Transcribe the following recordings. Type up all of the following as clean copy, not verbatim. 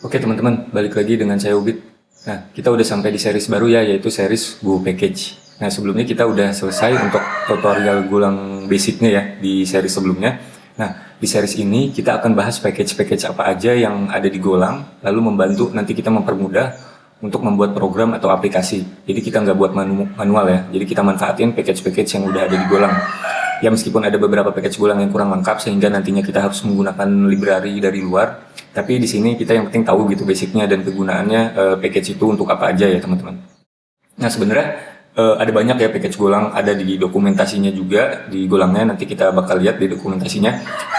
Oke teman-teman, balik lagi dengan saya Ubit. Nah, kita udah sampai di series baru ya, yaitu series Go Package. Nah, sebelumnya kita udah selesai untuk tutorial Golang basicnya ya, di series sebelumnya. Nah, di series ini kita akan bahas package-package apa aja yang ada di Golang, lalu membantu nanti kita mempermudah untuk membuat program atau aplikasi. Jadi kita nggak buat manual ya, jadi kita manfaatin package-package yang udah ada di Golang. Ya meskipun ada beberapa package Golang yang kurang lengkap sehingga nantinya kita harus menggunakan library dari luar, tapi di sini kita yang penting tahu gitu basicnya dan kegunaannya package itu untuk apa aja ya teman-teman. Nah sebenarnya ada banyak ya package Golang, ada di dokumentasinya juga di Golangnya, nanti kita bakal lihat di dokumentasinya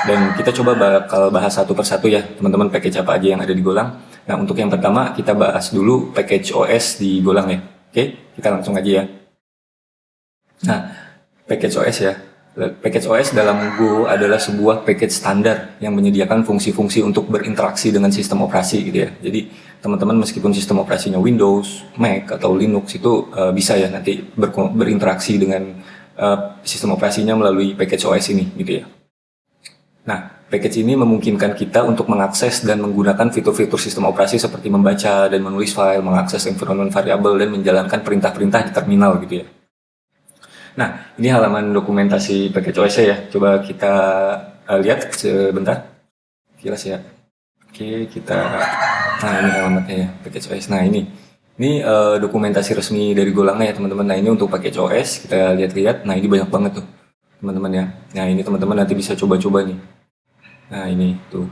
dan kita coba bakal bahas satu persatu ya teman-teman package apa aja yang ada di Golang. Nah untuk yang pertama kita bahas dulu package OS di Golang ya. Oke, kita langsung aja ya. Nah package OS ya. Package OS dalam Go adalah sebuah package standar yang menyediakan fungsi-fungsi untuk berinteraksi dengan sistem operasi gitu ya. Jadi teman-teman meskipun sistem operasinya Windows, Mac atau Linux itu bisa ya nanti berinteraksi dengan sistem operasinya melalui package OS ini gitu ya. Nah, package ini memungkinkan kita untuk mengakses dan menggunakan fitur-fitur sistem operasi seperti membaca dan menulis file, mengakses environment variable dan menjalankan perintah-perintah di terminal gitu ya. Nah, ini halaman dokumentasi package OS ya. Coba kita lihat sebentar. Kilas ya. Oke, kita. Nah, ini alamatnya ya, package OS. Nah, ini dokumentasi resmi dari Golangnya ya, teman-teman. Nah, ini untuk package OS. Kita lihat-lihat. Nah, ini banyak banget tuh, teman-teman ya. Nah, ini teman-teman nanti bisa coba-coba nih. Nah, ini tuh.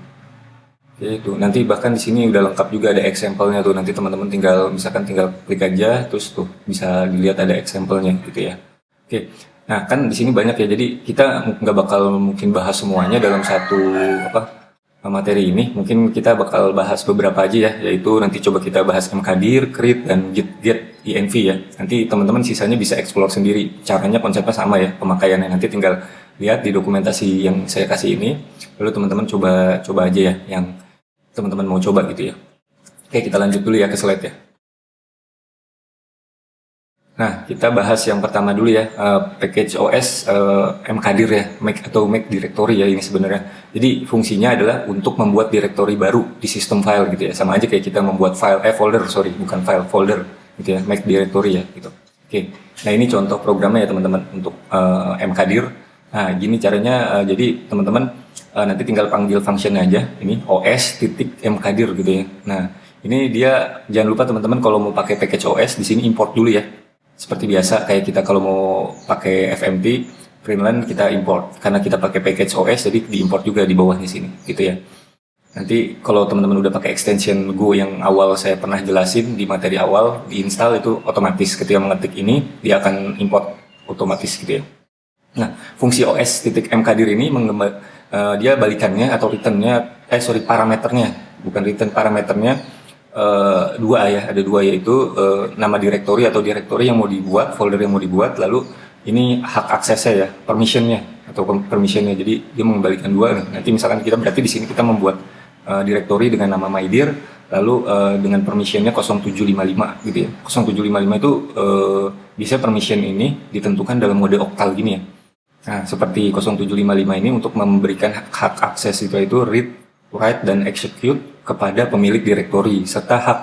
Oke, tuh. Nanti bahkan di sini udah lengkap juga ada example-nya tuh. Nanti teman-teman tinggal klik aja, terus tuh bisa dilihat ada example-nya gitu ya. Oke, nah kan di sini banyak ya, jadi kita nggak bakal mungkin bahas semuanya dalam satu materi ini. Mungkin kita bakal bahas beberapa aja ya, yaitu nanti coba kita bahas mkdir, create, dan git env ya. Nanti teman-teman sisanya bisa explore sendiri. Caranya konsepnya sama ya, pemakaiannya nanti tinggal lihat di dokumentasi yang saya kasih ini. Lalu teman-teman coba aja ya, yang teman-teman mau coba gitu ya. Oke, kita lanjut dulu ya ke slide ya. Nah, kita bahas yang pertama dulu ya, package OS mkdir ya, make atau make directory ya ini sebenarnya. Jadi fungsinya adalah untuk membuat directory baru di sistem file gitu ya. Sama aja kayak kita membuat folder gitu ya, make directory ya gitu. Oke. Nah, ini contoh programnya ya teman-teman untuk mkdir. Nah, gini caranya, jadi teman-teman nanti tinggal panggil functionnya aja, ini os.mkdir gitu ya. Nah, ini dia jangan lupa teman-teman kalau mau pakai package OS di sini import dulu ya. Seperti biasa kayak kita kalau mau pakai FMT, Printland kita import. Karena kita pakai package OS jadi diimport juga di bawahnya sini gitu ya. Nanti kalau teman-teman udah pakai extension Go yang awal saya pernah jelasin di materi awal, diinstal itu otomatis ketika mengetik ini dia akan import otomatis gitu ya. Nah, fungsi os.mkdir ini dia balikannya atau parameternya, bukan return parameternya ada dua yaitu nama directory atau directory yang mau dibuat, folder yang mau dibuat, lalu ini hak aksesnya ya, permissionnya. Jadi dia mengembalikan dua. Nanti misalkan kita berarti di sini kita membuat directory dengan nama mydir, lalu dengan permissionnya 0755 gitu ya. 0755 itu bisa permission ini ditentukan dalam mode oktal gini ya. Nah, seperti 0755 ini untuk memberikan hak akses itu read, write, dan execute kepada pemilik directory, serta hak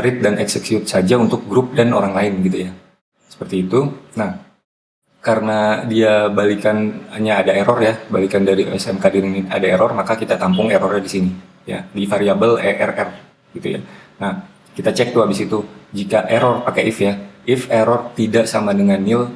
read dan execute saja untuk grup dan orang lain gitu ya. Seperti itu. Nah, karena dia balikannya ada error ya, balikan dari OSMkdir ini ada error, maka kita tampung errornya di sini ya, di variabel err gitu ya. Nah, kita cek tuh habis itu, jika error pakai if ya. If error tidak sama dengan nil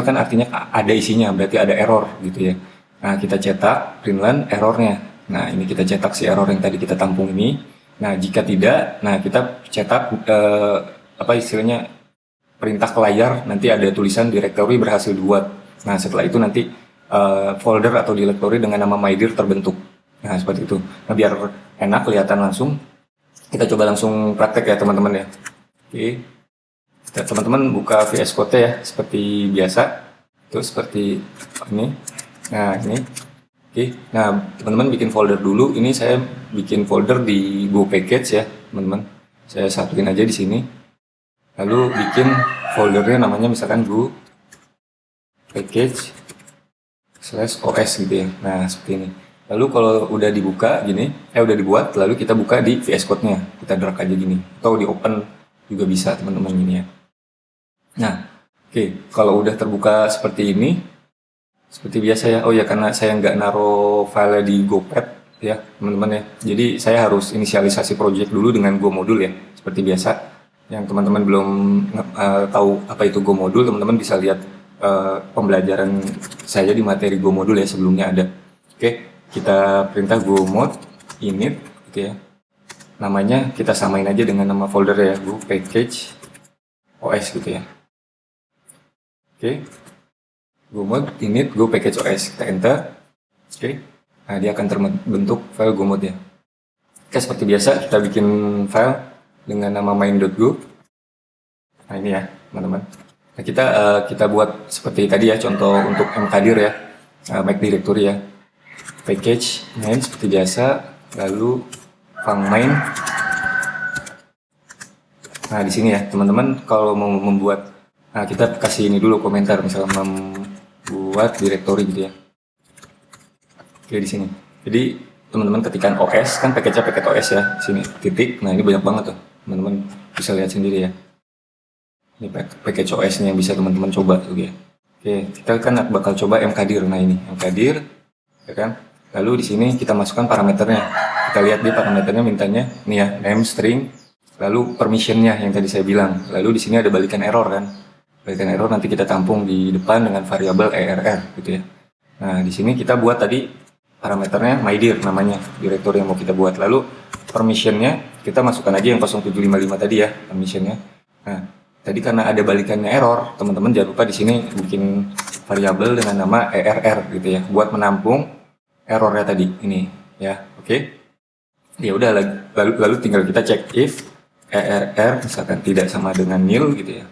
kan artinya ada isinya, berarti ada error gitu ya. Nah, kita cetak printland errornya. Nah, ini kita cetak si error yang tadi kita tampung ini. Nah, jika tidak, nah kita cetak istilahnya perintah ke layar, nanti ada tulisan directory berhasil dibuat. Nah, setelah itu nanti folder atau directory dengan nama mydir terbentuk. Nah, seperti itu. Nah, biar enak kelihatan langsung, kita coba langsung praktek ya teman-teman ya. Oke. Teman-teman buka VS Code ya, seperti biasa. Itu seperti ini. Nah, ini. Oke, nah teman-teman bikin folder dulu. Ini saya bikin folder di Go Package ya, teman-teman. Saya satuin aja di sini. Lalu bikin foldernya namanya misalkan Go Package /OS gitu ya. Nah, seperti ini. Lalu kalau udah dibuka gini, udah dibuat, lalu kita buka di VS Code-nya. Kita drag aja gini. Atau di open juga bisa teman-teman ini ya. Nah, oke. Kalau udah terbuka seperti ini, seperti biasa ya. Oh ya, karena saya nggak naruh file di GoPad ya, teman-teman ya. Jadi saya harus inisialisasi project dulu dengan Go modul ya. Seperti biasa. Yang teman-teman belum tahu apa itu Go modul, teman-teman bisa lihat pembelajaran saya di materi Go modul ya, sebelumnya ada. Oke. Kita perintah go mode init gitu ya. Namanya kita samain aja dengan nama folder ya, go package os gitu ya. Oke. Go mode init go package os, kita enter. Oke. Nah, dia akan terbentuk file go mode ya. Oke, seperti biasa kita bikin file dengan nama main.go. Nah, ini ya, teman-teman. Nah, kita buat seperti tadi ya, contoh untuk mkdir ya. Make directory ya. Package main seperti biasa, lalu func main. Nah, di sini ya teman-teman, kalau mau membuat, nah kita kasih ini dulu komentar, misalnya membuat directory gitu ya. Oke, di sini. Jadi teman-teman ketikkan OS, kan package-nya paket OS ya, di sini titik. Nah, ini banyak banget tuh, teman-teman bisa lihat sendiri ya. Ini package OS-nya yang bisa teman-teman coba tuh ya. Oke, kita kan bakal coba mkdir. Nah, ini mkdir, ya kan? Lalu di sini kita masukkan parameternya. Kita lihat di parameternya mintanya nih ya, name string, lalu permissionnya yang tadi saya bilang. Lalu di sini ada balikan error kan. Balikan error nanti kita tampung di depan dengan variabel err gitu ya. Nah, di sini kita buat tadi parameternya mydir namanya, directory yang mau kita buat. Lalu permissionnya kita masukkan aja yang 0755 tadi ya, permissionnya. Nah, tadi karena ada balikannya error, teman-teman jangan lupa di sini bikin variabel dengan nama err gitu ya, buat menampung errornya tadi ini ya. Oke. Ya udah, lalu tinggal kita cek if err misalkan tidak sama dengan nil gitu ya,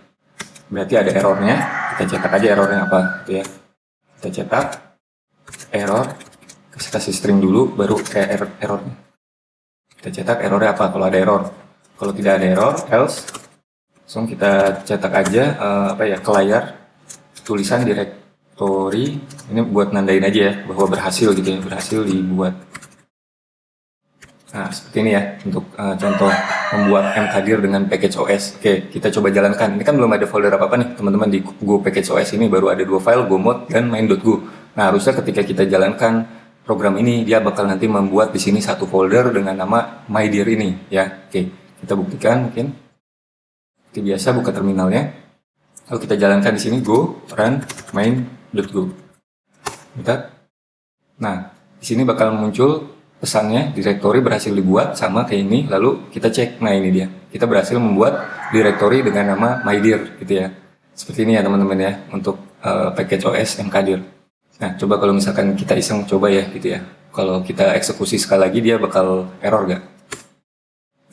berarti ada errornya. Kita cetak aja errornya apa gitu ya. Kita cetak error, kasih string dulu baru errornya. Kita cetak errornya apa kalau ada error. Kalau tidak ada error, else langsung kita cetak aja ke layar tulisan directory. Ini buat nandain aja ya bahwa berhasil gitu ya, berhasil dibuat. Nah, seperti ini ya untuk contoh membuat mkdir dengan package OS. Oke, kita coba jalankan. Ini kan belum ada folder apa-apa nih teman-teman di Go package OS ini, baru ada 2 file, go mode dan main.go. Nah, harusnya ketika kita jalankan program ini, dia bakal nanti membuat di sini satu folder dengan nama mydir ini ya. Oke, kita buktikan mungkin. Seperti biasa, buka terminalnya. Lalu kita jalankan di sini go run main.go. Bentar. Nah, di sini bakal muncul pesannya directory berhasil dibuat sama kayak ini. Lalu kita cek. Nah, ini dia. Kita berhasil membuat directory dengan nama mydir gitu ya. Seperti ini ya teman-teman ya untuk package OS mkdir. Nah, coba kalau misalkan kita iseng coba ya gitu ya. Kalau kita eksekusi sekali lagi dia bakal error gak?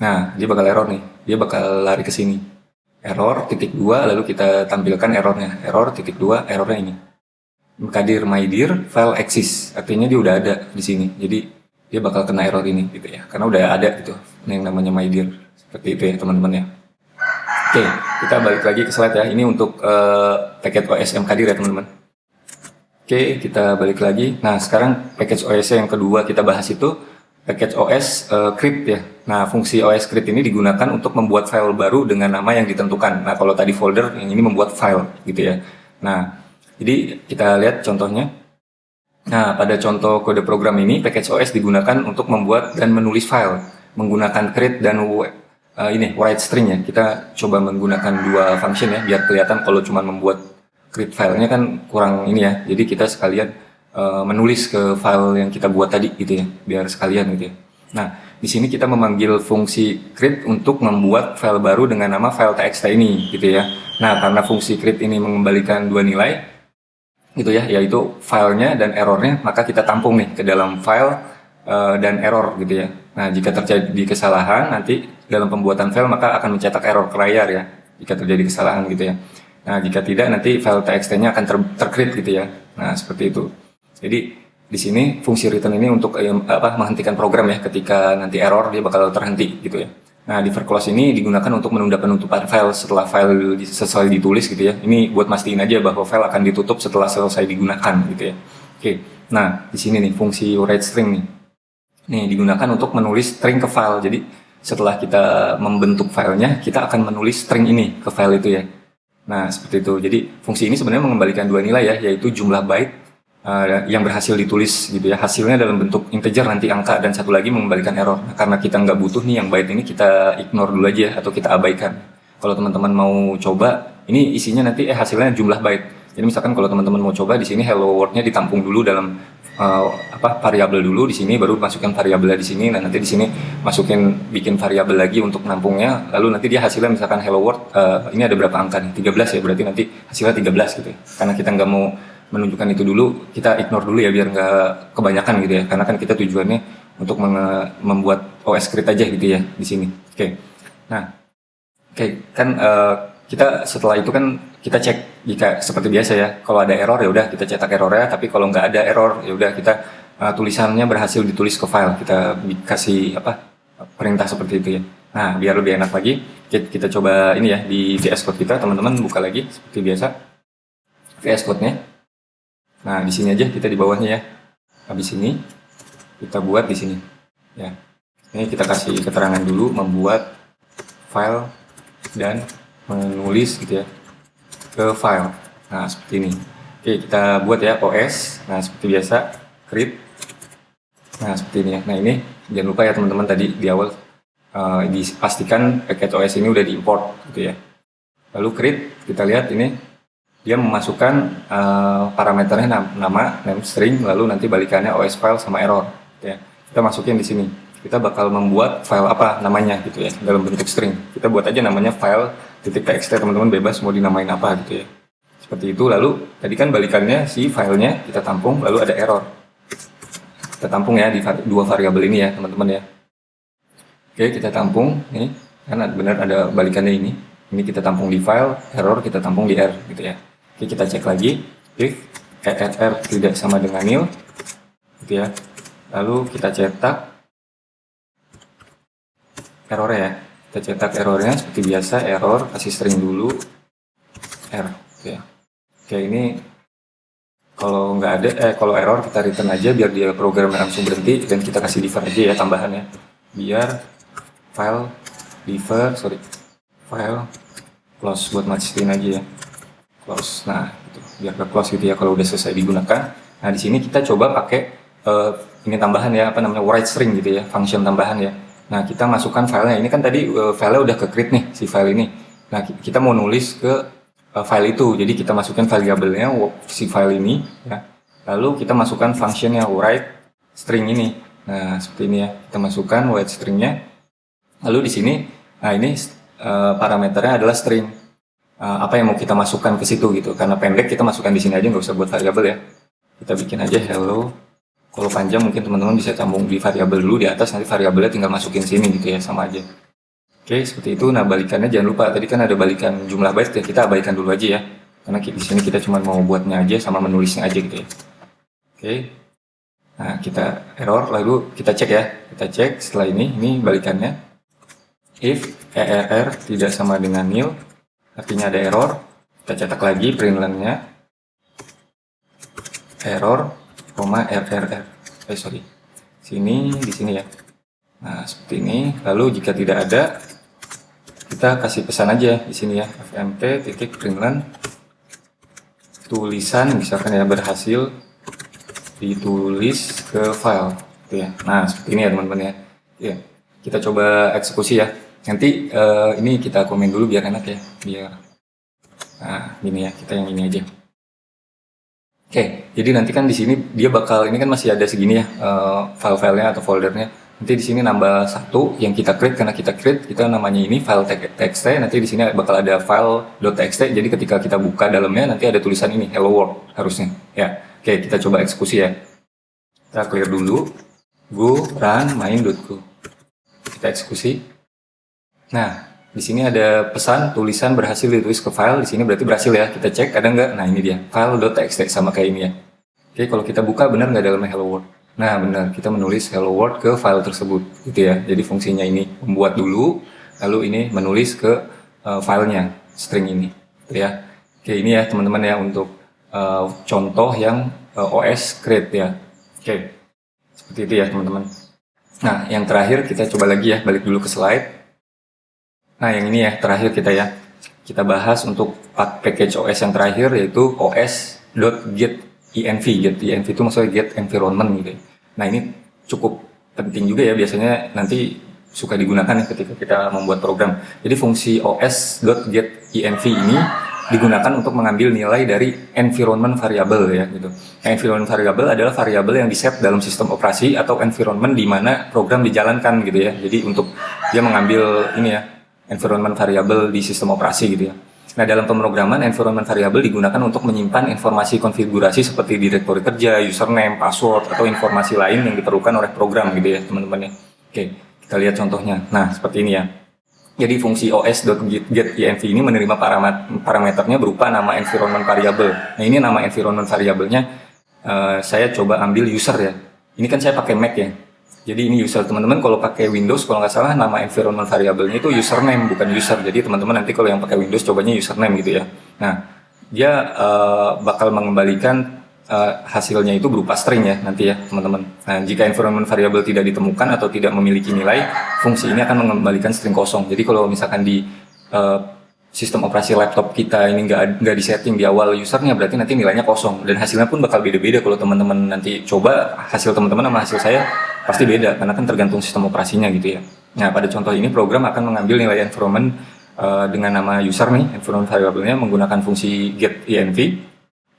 Nah, dia bakal error nih. Dia bakal lari ke sini. Error .2 lalu kita tampilkan errornya. Error .2 errornya ini. Mkdir mydir file exist, artinya dia udah ada di sini. Jadi dia bakal kena error ini gitu ya. Karena udah ada gitu yang namanya mydir. Seperti itu ya teman-teman ya. Oke, kita balik lagi ke slide ya. Ini untuk package OS mkdir ya teman-teman. Oke, kita balik lagi. Nah, sekarang package OS yang kedua kita bahas itu package OS script ya. Nah, fungsi OS script ini digunakan untuk membuat file baru dengan nama yang ditentukan. Nah, kalau tadi folder, yang ini membuat file gitu ya. Nah, jadi kita lihat contohnya. Nah, pada contoh kode program ini, package OS digunakan untuk membuat dan menulis file menggunakan create dan write string ya. Kita coba menggunakan 2 function ya, biar kelihatan. Kalau cuma membuat create filenya kan kurang ini ya. Jadi kita sekalian menulis ke file yang kita buat tadi gitu ya, biar sekalian gitu ya. Nah, di sini kita memanggil fungsi create untuk membuat file baru dengan nama file txt ini gitu ya. Nah, karena fungsi create ini mengembalikan 2 nilai gitu ya, yaitu filenya dan errornya, maka kita tampung nih ke dalam file dan error gitu ya. Nah, jika terjadi kesalahan nanti dalam pembuatan file maka akan mencetak error ke layar ya, jika terjadi kesalahan gitu ya. Nah, jika tidak nanti file txt-nya akan tercreate gitu ya. Nah, seperti itu. Jadi di sini fungsi return ini untuk menghentikan program ya, ketika nanti error dia bakal terhenti gitu ya. Nah, di verclose ini digunakan untuk menunda penutupan file setelah file selesai ditulis gitu ya. Ini buat mastiin aja bahwa file akan ditutup setelah selesai digunakan gitu ya. Oke. Nah, di sini nih fungsi write string nih. Nih digunakan untuk menulis string ke file. Jadi setelah kita membentuk filenya, kita akan menulis string ini ke file itu ya. Nah, seperti itu. Jadi fungsi ini sebenarnya mengembalikan dua nilai ya, yaitu jumlah byte yang berhasil ditulis gitu ya. Hasilnya dalam bentuk integer nanti angka, dan satu lagi mengembalikan error. Nah, karena kita nggak butuh nih yang byte ini, kita ignore dulu aja atau kita abaikan. Kalau teman-teman mau coba, ini isinya nanti hasilnya jumlah byte. Jadi misalkan kalau teman-teman mau coba di sini hello world-nya ditampung dulu dalam variabel dulu, di sini baru masukkan variabelnya di sini. Nah, nanti di sini bikin variabel lagi untuk nampungnya, lalu nanti dia hasilnya misalkan hello world ini ada berapa angka nih, 13 ya, berarti nanti hasilnya 13 gitu ya. Karena kita nggak mau menunjukkan itu dulu, kita ignore dulu ya biar nggak kebanyakan gitu ya, karena kan kita tujuannya untuk membuat OS script aja gitu ya di sini. Oke. Nah, kan kita setelah itu kan kita cek jika seperti biasa ya, kalau ada error ya udah kita cetak errornya, tapi kalau nggak ada error ya udah kita tulisannya berhasil ditulis ke file, kita kasih perintah seperti itu ya. Nah, biar lebih enak lagi kita coba ini ya di VS Code kita, teman-teman buka lagi seperti biasa VS Code-nya. Nah, di sini aja kita di bawahnya ya. Habis ini kita buat di sini ya. Ini kita kasih keterangan dulu, membuat file dan menulis gitu ya ke file. Nah, seperti ini. Oke, kita buat ya OS. Nah, seperti biasa create. Nah, seperti ini ya. Nah, ini jangan lupa ya teman-teman, tadi di awal dipastikan paket OS ini udah diimport gitu ya. Lalu create, kita lihat ini dia memasukkan parameternya name string, lalu nanti balikannya OS file sama error gitu ya. Kita masukin di sini. Kita bakal membuat file apa namanya gitu ya, dalam bentuk string. Kita buat aja namanya file.txt, teman-teman bebas mau dinamain apa gitu ya. Seperti itu. Lalu tadi kan balikannya si filenya kita tampung, lalu ada error. Kita tampung ya di dua variabel ini ya teman-teman ya. Oke, kita tampung nih, kan benar ada balikannya ini. Ini kita tampung di file, error kita tampung di R gitu ya. Oke, kita cek lagi if error tidak sama dengan nil gitu ya. Lalu kita cetak errornya ya. Kita cetak errornya seperti biasa, error kasih string dulu R gitu ya. Oke, ini kalau nggak ada kalau error kita return aja biar dia programnya langsung berhenti, dan kita kasih diver aja ya tambahannya, biar file close buat matiin aja ya, close. Nah, gitu. Biar ke close gitu ya kalau udah selesai digunakan. Nah, di sini kita coba pakai ini tambahan ya, write string gitu ya, function tambahan ya. Nah, kita masukkan filenya. Ini kan tadi filenya udah ke create nih, si file ini. Nah, kita mau nulis ke file itu. Jadi kita masukkan variabelnya si file ini ya. Lalu kita masukkan functionnya write string ini. Nah, seperti ini ya. Kita masukkan write stringnya. Lalu di sini, nah ini parameternya adalah string. Apa yang mau kita masukkan ke situ gitu. Karena pendek kita masukkan di sini aja, nggak usah buat variabel ya. Kita bikin aja hello. Kalau panjang mungkin teman-teman bisa sambung di variabel dulu di atas, nanti variabelnya tinggal masukin sini gitu ya, sama aja. Oke, seperti itu. Nah, balikannya jangan lupa, tadi kan ada balikan jumlah byte ya, kita abaikan dulu aja ya. Karena di sini kita cuma mau buatnya aja sama menulisnya aja gitu ya. Oke. Nah, kita error, lalu kita cek ya. Kita cek setelah ini balikannya. If error tidak sama dengan nil, artinya ada error. Kita cetak lagi println-nya. Error, sini di sini ya. Nah, seperti ini. Lalu jika tidak ada, kita kasih pesan aja di sini ya, fmt.println tulisan misalkan ya berhasil ditulis ke file gitu ya. Nah, seperti ini ya teman-teman ya. Ya, kita coba eksekusi ya. Nanti ini kita komen dulu biar enak ya, biar gini ya, kita yang ini aja. Oke, jadi nanti kan di sini dia bakal, ini kan masih ada segini ya file-filenya atau foldernya. Nanti di sini nambah satu yang kita create, karena kita create kita namanya ini file txt. Nanti di sini bakal ada file.txt. Jadi ketika kita buka dalamnya nanti ada tulisan ini hello world harusnya. Ya, oke kita coba eksekusi ya. Kita clear dulu, go run main.go. Kita eksekusi. Nah, di sini ada pesan tulisan berhasil ditulis ke file. Di sini berarti berhasil ya. Kita cek ada nggak? Nah, ini dia file.txt sama kayak ini ya. Oke, kalau kita buka benar nggak dalamnya hello world? Nah, benar. Kita menulis hello world ke file tersebut, gitu ya. Jadi fungsinya ini membuat dulu, lalu ini menulis ke filenya string ini, gitu ya. Oke, ini ya teman-teman ya untuk contoh yang OS create ya. Oke, seperti itu ya teman-teman. Nah, yang terakhir kita coba lagi ya, balik dulu ke slide. Nah, yang ini ya, terakhir kita bahas untuk package OS yang terakhir, yaitu os.getEnv. GetEnv itu maksudnya get environment gitu ya. Nah, ini cukup penting juga ya, biasanya nanti suka digunakan ya ketika kita membuat program. Jadi fungsi os.getEnv ini digunakan untuk mengambil nilai dari environment variable ya gitu. Environment variable adalah variabel yang diset dalam sistem operasi atau environment di mana program dijalankan gitu ya. Jadi untuk dia mengambil ini ya, environment variable di sistem operasi gitu ya. Nah, dalam pemrograman environment variable digunakan untuk menyimpan informasi konfigurasi seperti direktori kerja, username, password, atau informasi lain yang diperlukan oleh program gitu ya teman-teman ya. Oke, kita lihat contohnya. Nah, seperti ini ya. Jadi fungsi os.getEnv ini menerima parameternya berupa nama environment variable. Nah, ini nama environment variabelnya saya coba ambil user ya. Ini kan saya pakai Mac ya. Jadi ini user, teman-teman kalau pakai Windows kalau nggak salah nama environment variabelnya itu username bukan user. Jadi teman-teman nanti kalau yang pakai Windows cobanya username gitu ya. Nah, dia bakal mengembalikan hasilnya itu berupa string ya nanti ya teman-teman. Nah, jika environment variable tidak ditemukan atau tidak memiliki nilai, fungsi ini akan mengembalikan string kosong. Jadi kalau misalkan di sistem operasi laptop kita ini nggak disetting di awal usernya, berarti nanti nilainya kosong dan hasilnya pun bakal beda-beda. Kalau teman-teman nanti coba hasil teman-teman sama hasil saya pasti beda karena kan tergantung sistem operasinya gitu ya. Nah, pada contoh ini program akan mengambil nilai environment dengan nama user nih, environment variable-nya menggunakan fungsi getEnv.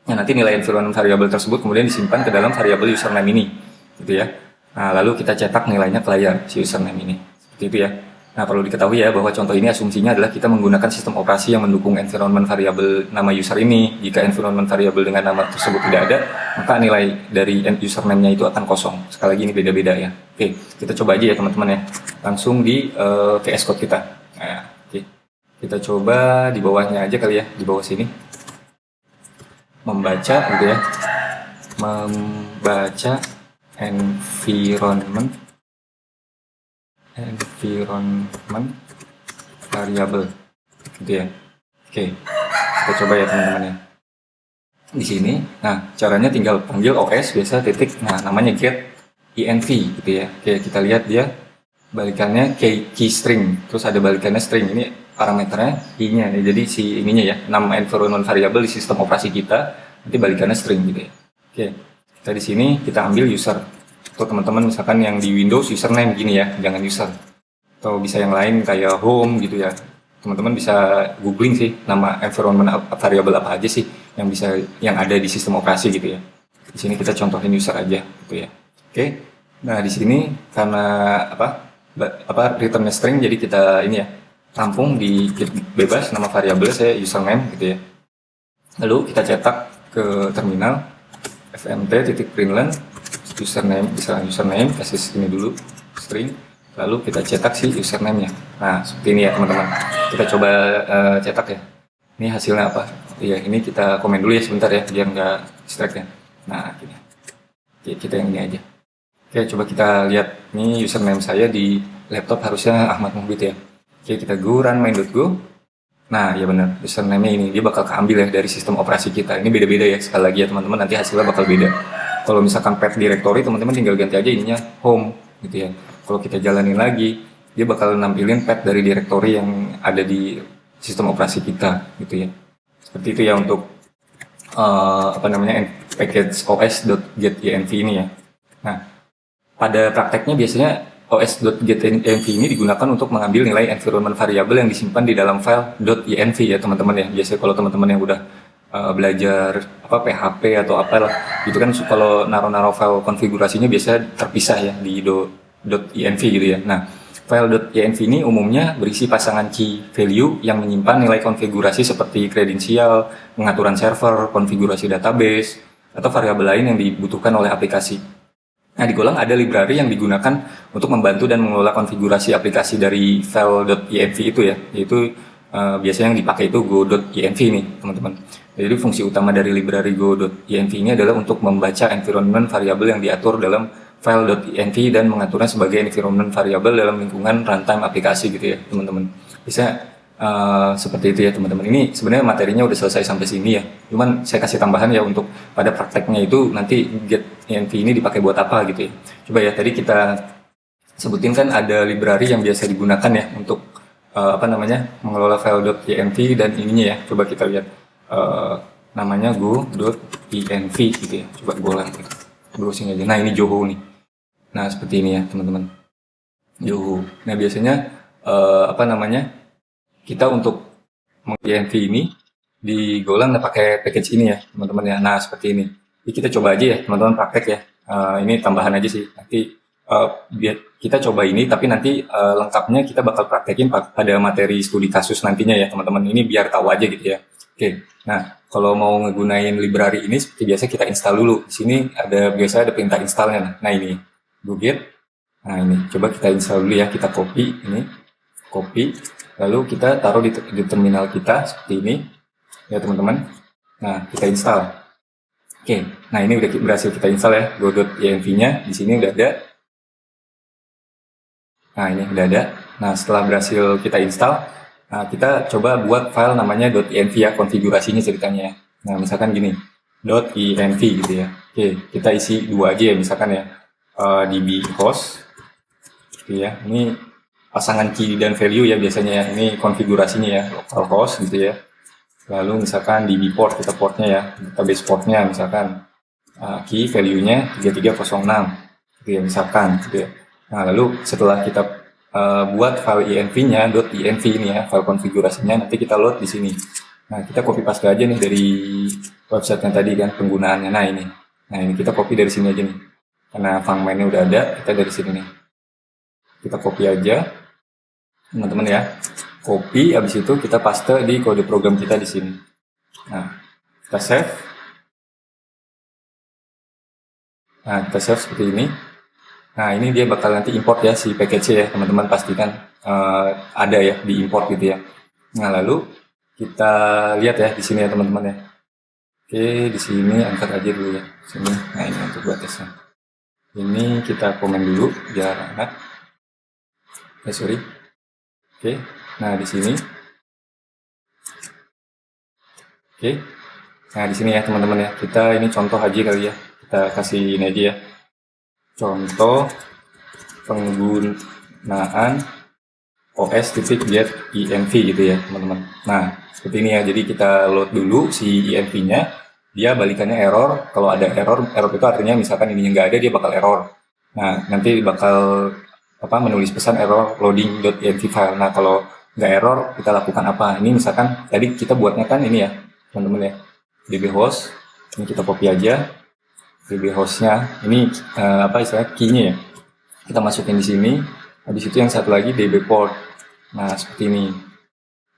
Nah, nanti nilai environment variable tersebut kemudian disimpan ke dalam variabel username ini gitu ya. Nah, lalu kita cetak nilainya ke layar si username ini. Seperti itu ya. Nah, perlu diketahui ya bahwa contoh ini asumsinya adalah kita menggunakan sistem operasi yang mendukung environment variable nama user ini. Jika environment variable dengan nama tersebut tidak ada, maka nilai dari username-nya itu akan kosong. Sekali lagi ini beda-beda ya. Oke, kita coba aja ya teman-teman ya. Langsung di VS Code kita. Nah, oke. Kita coba di bawahnya aja kali ya, di bawah sini. Membaca gitu ya. Membaca environment variable gitu ya. Oke, kita coba ya teman-teman ya. Di sini, nah caranya tinggal panggil os biasa titik, nah namanya getEnv gitu ya. Oke, kita lihat dia balikannya key string, terus ada balikannya string. Ini parameternya i-nya nih. Jadi si ininya ya, nama environment variable di sistem operasi kita nanti balikannya string gitu ya. Oke, kita di sini kita ambil user. Atau teman-teman misalkan yang di Windows username gini ya, jangan user. Atau bisa yang lain kayak home gitu ya. Teman-teman bisa googling sih nama environment variable apa aja sih yang ada di sistem operasi gitu ya. Di sini kita contohin user aja gitu ya. Oke. Nah, di sini karena returnnya string, jadi kita ini ya tampung di bebas nama variabel saya username gitu ya. Lalu kita cetak ke terminal fmt.println username, misalnya username, kasih ini dulu string, lalu kita cetak si username-nya. Nah, seperti ini ya teman-teman. Kita coba cetak ya. Ini hasilnya apa? Iya, ini kita komen dulu ya sebentar ya, biar nggak distract ya. Nah, gini. Oke, kita yang ini aja. Oke, coba kita lihat. Ini username saya di laptop harusnya Ahmad Muhbit ya. Oke, kita go run main.go. Nah, ya benar, username-nya ini dia bakal keambil ya dari sistem operasi kita. Ini beda-beda ya, sekali lagi ya teman-teman, nanti hasilnya bakal beda. Kalau misalkan path directory, teman-teman tinggal ganti aja ininya home gitu ya. Kalau kita jalanin lagi, dia bakal nampilin path dari directory yang ada di sistem operasi kita gitu ya. Seperti itu ya untuk package os.getEnv ini ya. Nah, pada prakteknya biasanya os.getEnv ini digunakan untuk mengambil nilai environment variable yang disimpan di dalam file .env ya teman-teman ya. Biasanya kalau teman-teman yang udah belajar PHP atau apalah itu kan kalau naruh file konfigurasinya biasa terpisah ya di .env gitu ya. Nah, file .env ini umumnya berisi pasangan key value yang menyimpan nilai konfigurasi seperti kredensial, pengaturan server, konfigurasi database, atau variabel lain yang dibutuhkan oleh aplikasi. Nah, di Golang ada library yang digunakan untuk membantu dan mengelola konfigurasi aplikasi dari file.env itu ya, yaitu biasanya yang dipakai itu go.env nih teman-teman. Jadi fungsi utama dari library go.env ini adalah untuk membaca environment variable yang diatur dalam file.env dan mengaturnya sebagai environment variable dalam lingkungan runtime aplikasi gitu ya teman-teman. Bisa Seperti itu ya teman-teman. Ini sebenarnya materinya udah selesai sampai sini ya. Cuman saya kasih tambahan ya untuk pada prakteknya itu nanti get.env ini dipakai buat apa gitu ya. Coba ya, tadi kita sebutin kan ada library yang biasa digunakan ya untuk mengelola file.env dan ininya ya. Coba kita lihat namanya go.env gitu ya. Coba golang browsing aja. Nah, ini Zoho nih. Nah, seperti ini ya teman-teman. Zoho. Nah, biasanya kita untuk meng-env ini di Golang pakai package ini ya teman-teman ya. Nah, seperti ini. Jadi kita coba aja ya teman-teman, praktek ya. Ini tambahan aja sih. Nanti biar kita coba ini, tapi nanti lengkapnya kita bakal praktekin pada materi studi kasus nantinya ya teman-teman. Ini biar tahu aja gitu ya. Oke. Nah, kalau mau ngegunain library ini seperti biasa kita install dulu. Di sini biasa ada perintah installnya. Nah, ini go get. Nah, ini coba kita install dulu ya. Kita copy ini. Lalu kita taruh di terminal kita seperti ini ya teman-teman. Nah, kita install. Oke, nah ini udah berhasil kita install ya go.env-nya. Di sini udah ada. Nah, ini udah ada. Nah, setelah berhasil kita install, nah, kita coba buat file namanya .env ya, konfigurasinya ceritanya ya. Nah, misalkan gini, .env gitu ya. Oke, kita isi 2 aja ya misalkan ya. DB host gitu ya. Ini pasangan key dan value ya biasanya ya. Ini konfigurasinya ya, localhost gitu ya. Lalu misalkan DB port, kita portnya ya, database portnya misalkan key value-nya 3306 gitu ya misalkan gitu ya. Nah, lalu setelah kita buat file env-nya .env ini ya, file konfigurasinya, nanti kita load di sini. Nah, kita copy paste aja nih dari website yang tadi kan penggunaannya. Nah, ini kita copy dari sini aja nih. Karena functionnya udah ada, kita dari sini nih. Kita copy aja. Teman-teman ya, copy, habis itu kita paste di kode program kita di sini. Nah, kita save. Nah, kita save seperti ini. Nah, ini dia bakal nanti import ya si package ya, teman-teman pastikan ada ya di import gitu ya. Nah, lalu kita lihat ya di sini ya teman-teman ya. Oke, di sini angkat aja dulu ya. Sini. Nah, ini untuk batasnya. Ini kita komen dulu biar enak. Sorry. Oke, nah di sini. Oke, nah di sini ya teman-teman ya. Kita ini contoh aja kali ya. Kita kasih ini aja ya. Contoh penggunaan os.get.env gitu ya teman-teman. Nah seperti ini ya. Jadi kita load dulu si env-nya. Dia balikannya error. Kalau ada error itu artinya misalkan ininya nggak ada, dia bakal error. Nah nanti bakal menulis pesan error loading.env file. Nah, kalau nggak error, kita lakukan apa? Ini misalkan tadi kita buatnya kan ini ya, teman-teman ya, db host. Ini kita copy aja db hostnya. Ini istilahnya key-nya ya. Kita masukin di sini. Habis itu yang satu lagi db port. Nah, seperti ini.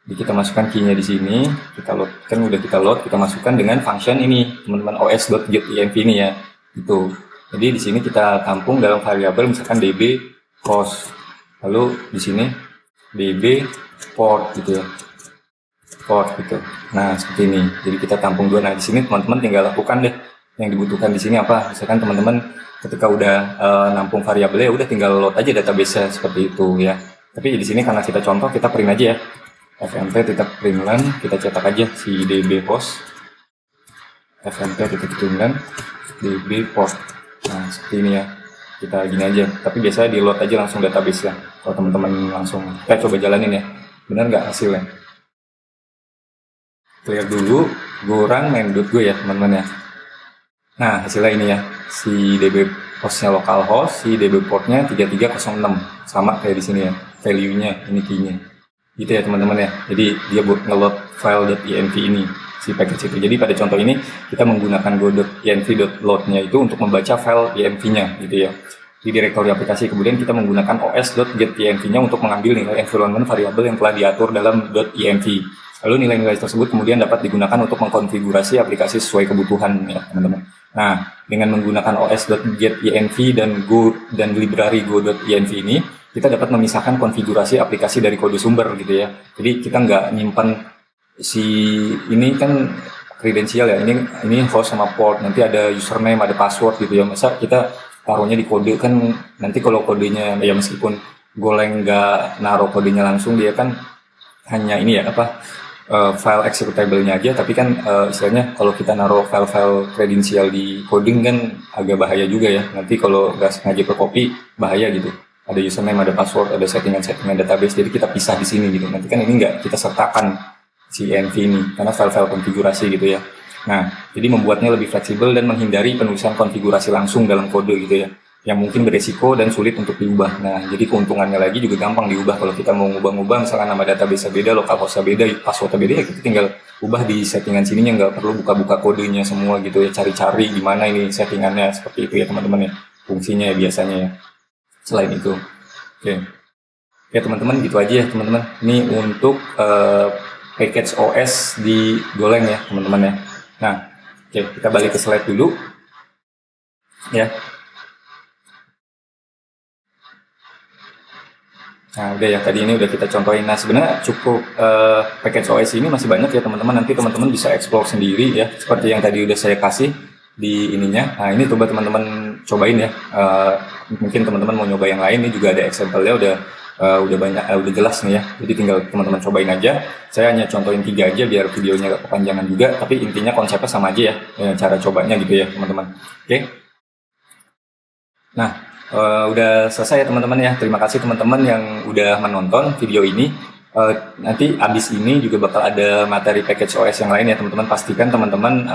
Jadi kita masukkan key-nya di sini. Kita load, kan udah kita load. Kita masukkan dengan function ini, teman-teman, os.get.env ini ya. Itu. Jadi di sini kita tampung dalam variabel misalkan db host, lalu di sini db port gitu ya, port gitu. Nah seperti ini. Jadi kita tampung dua. Nah di sini teman-teman tinggal lakukan deh yang dibutuhkan di sini apa. Misalkan teman-teman ketika udah nampung variabelnya, udah tinggal load aja database seperti itu ya. Tapi di sini karena kita contoh, kita print aja ya, fmp.println, kita cetak aja si db host, fmp.println db port. Nah seperti ini ya. Kita gini aja, tapi biasanya di load aja langsung database ya. Kalau teman-teman langsung, kita coba jalanin ya, benar nggak hasilnya? Clear dulu, gue run main.go ya teman-teman ya. Nah hasilnya ini ya, si db hostnya localhost, si db portnya 3306, sama kayak di sini ya, value-nya, ini key-nya. Gitu ya teman-teman ya. Jadi dia buat nge-load file.env ini, si package itu. Jadi pada contoh ini kita menggunakan go.env.load-nya itu untuk membaca file env-nya gitu ya. Di direktori aplikasi, kemudian kita menggunakan os.get.env-nya untuk mengambil nilai environment variabel yang telah diatur dalam .env. Lalu nilai-nilai tersebut kemudian dapat digunakan untuk mengkonfigurasi aplikasi sesuai kebutuhan ya teman-teman. Nah, dengan menggunakan os.get.env dan library go.env ini, kita dapat memisahkan konfigurasi aplikasi dari kode sumber gitu ya. Jadi kita nggak nyimpan si ini kan kredensial ya, ini host sama port, nanti ada username, ada password gitu ya. Masa kita taruhnya di kode kan, nanti kalau kodenya ya meskipun Golang nggak naruh kodenya langsung, dia kan hanya ini ya apa file executable-nya aja, tapi kan istilahnya kalau kita naruh file-file kredensial di coding kan agak bahaya juga ya. Nanti kalau nggak sengaja per copy bahaya gitu. Ada username, ada password, ada settingan-settingan database, jadi kita pisah di sini gitu. Nanti kan ini nggak kita sertakan si env ini karena file-file konfigurasi gitu ya. Nah, jadi membuatnya lebih fleksibel dan menghindari penulisan konfigurasi langsung dalam kode gitu ya, yang mungkin beresiko dan sulit untuk diubah. Nah, jadi keuntungannya lagi juga gampang diubah kalau kita mau ngubah-ngubah, misalkan nama database beda, localhost beda, password beda, ya kita tinggal ubah di settingan sininya, nggak perlu buka-buka kodenya semua gitu ya, cari-cari gimana ini settingannya, seperti itu ya teman-teman ya, fungsinya ya biasanya ya. Selain itu, oke. Ya teman-teman, gitu aja ya teman-teman. Ini untuk package OS di Golang ya teman-teman ya. Nah, oke, kita balik ke slide dulu ya. Nah, udah ya, tadi ini udah kita contohin. Nah, sebenarnya cukup package OS ini masih banyak ya teman-teman. Nanti teman-teman bisa explore sendiri ya, seperti yang tadi udah saya kasih di ininya. Nah, ini coba teman-teman cobain ya. Mungkin teman-teman mau nyoba yang lain, ini juga ada example-nya udah banyak, udah jelas nih ya. Jadi tinggal teman-teman cobain aja. Saya hanya contohin 3 aja biar videonya gak kepanjangan juga, tapi intinya konsepnya sama aja ya, cara cobanya gitu ya teman-teman. Oke. Nah, udah selesai ya teman-teman ya. Terima kasih teman-teman yang udah menonton video ini. Nanti abis ini juga bakal ada materi package OS yang lain ya teman-teman. Pastikan teman-teman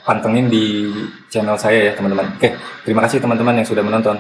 pantengin di channel saya ya teman-teman. Oke, terima kasih teman-teman yang sudah menonton.